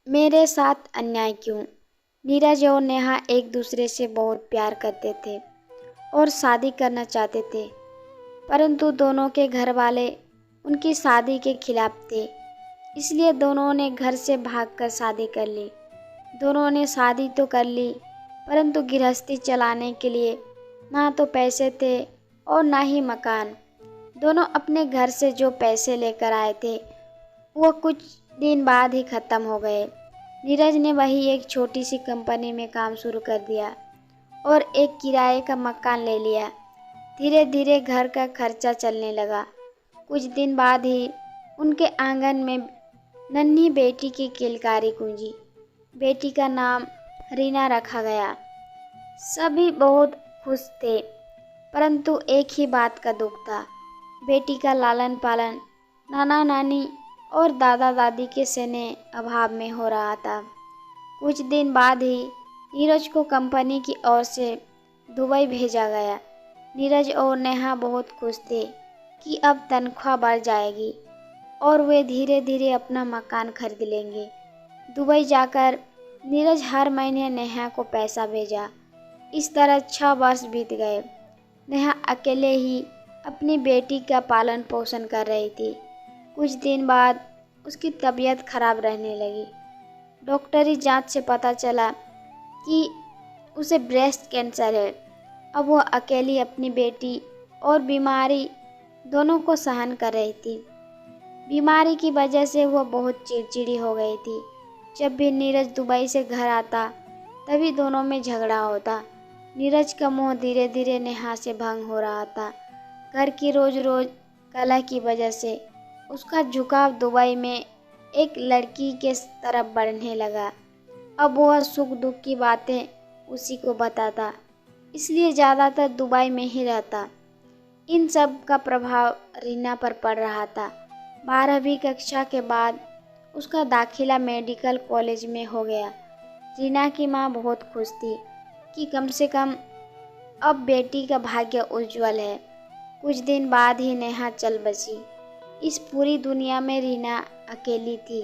मेरे साथ अन्याय क्यों? नीरज और नेहा एक दूसरे से बहुत प्यार करते थे और शादी करना चाहते थे, परंतु दोनों के घर वाले उनकी शादी के खिलाफ थे। इसलिए दोनों ने घर से भागकर शादी कर ली। दोनों ने शादी तो कर ली, परंतु गृहस्थी चलाने के लिए ना तो पैसे थे और ना ही मकान। दोनों अपने घर से जो पैसे लेकर आए थे वो कुछ दिन बाद ही ख़त्म हो गए। नीरज ने वही एक छोटी सी कंपनी में काम शुरू कर दिया और एक किराए का मकान ले लिया। धीरे धीरे घर का खर्चा चलने लगा। कुछ दिन बाद ही उनके आंगन में नन्ही बेटी की किलकारी गूंजी। बेटी का नाम रीना रखा गया। सभी बहुत खुश थे, परंतु एक ही बात का दुख था। बेटी का लालन पालन नाना नानी और दादा दादी के स्नेह अभाव में हो रहा था। कुछ दिन बाद ही नीरज को कंपनी की ओर से दुबई भेजा गया। नीरज और नेहा बहुत खुश थे कि अब तनख्वाह बढ़ जाएगी और वे धीरे धीरे अपना मकान खरीद लेंगे। दुबई जाकर नीरज हर महीने नेहा को पैसा भेजा। इस तरह 6 वर्ष बीत गए। नेहा अकेले ही अपनी बेटी का पालन पोषण कर रही थी। कुछ दिन बाद उसकी तबीयत खराब रहने लगी। डॉक्टरी जांच से पता चला कि उसे ब्रेस्ट कैंसर है। अब वह अकेली अपनी बेटी और बीमारी दोनों को सहन कर रही थी। बीमारी की वजह से वह बहुत चिड़चिड़ी हो गई थी। जब भी नीरज दुबई से घर आता तभी दोनों में झगड़ा होता। नीरज का मोह धीरे धीरे नेहा से भंग हो रहा था। घर की रोज रोज कलह की वजह से उसका झुकाव दुबई में एक लड़की के तरफ बढ़ने लगा। अब वह सुख दुख की बातें उसी को बताता, इसलिए ज़्यादातर दुबई में ही रहता। इन सब का प्रभाव रीना पर पड़ रहा था। 12वीं कक्षा के बाद उसका दाखिला मेडिकल कॉलेज में हो गया। रीना की माँ बहुत खुश थी कि कम से कम अब बेटी का भाग्य उज्जवल है। कुछ दिन बाद ही नेहा चल बसी। इस पूरी दुनिया में रीना अकेली थी।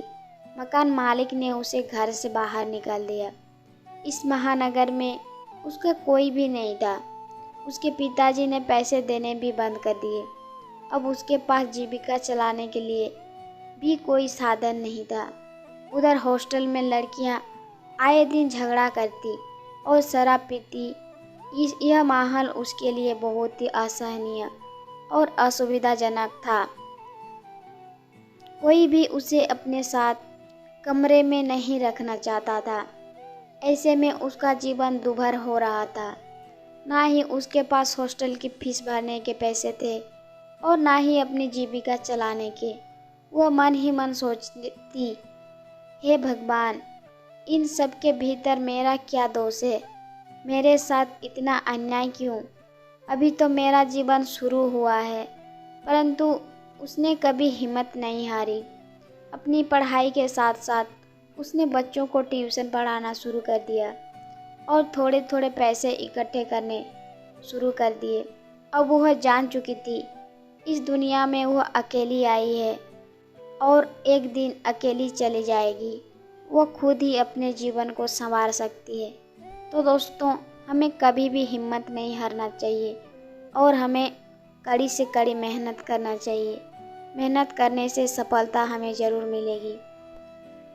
मकान मालिक ने उसे घर से बाहर निकाल दिया। इस महानगर में उसका कोई भी नहीं था। उसके पिताजी ने पैसे देने भी बंद कर दिए। अब उसके पास जीविका चलाने के लिए भी कोई साधन नहीं था। उधर हॉस्टल में लड़कियां आए दिन झगड़ा करती और शराब पीती। यह माहौल उसके लिए बहुत ही असहनीय और असुविधाजनक था। कोई भी उसे अपने साथ कमरे में नहीं रखना चाहता था। ऐसे में उसका जीवन दुभर हो रहा था। ना ही उसके पास हॉस्टल की फीस भरने के पैसे थे और ना ही अपनी जीविका चलाने के। वह मन ही मन सोचती, हे भगवान, इन सब के भीतर मेरा क्या दोष है? मेरे साथ इतना अन्याय क्यों? अभी तो मेरा जीवन शुरू हुआ है। परंतु उसने कभी हिम्मत नहीं हारी। अपनी पढ़ाई के साथ साथ उसने बच्चों को ट्यूशन पढ़ाना शुरू कर दिया और थोड़े थोड़े पैसे इकट्ठे करने शुरू कर दिए। अब वह जान चुकी थी इस दुनिया में वह अकेली आई है और एक दिन अकेली चली जाएगी। वह खुद ही अपने जीवन को संवार सकती है। तो दोस्तों, हमें कभी भी हिम्मत नहीं हारना चाहिए और हमें कड़ी से कड़ी मेहनत करना चाहिए। मेहनत करने से सफलता हमें ज़रूर मिलेगी।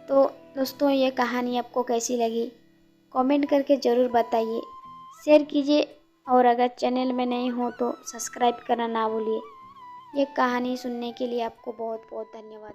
तो दोस्तों, ये कहानी आपको कैसी लगी कमेंट करके ज़रूर बताइए, शेयर कीजिए और अगर चैनल में नहीं हो तो सब्सक्राइब करना ना भूलिए। ये कहानी सुनने के लिए आपको बहुत बहुत धन्यवाद।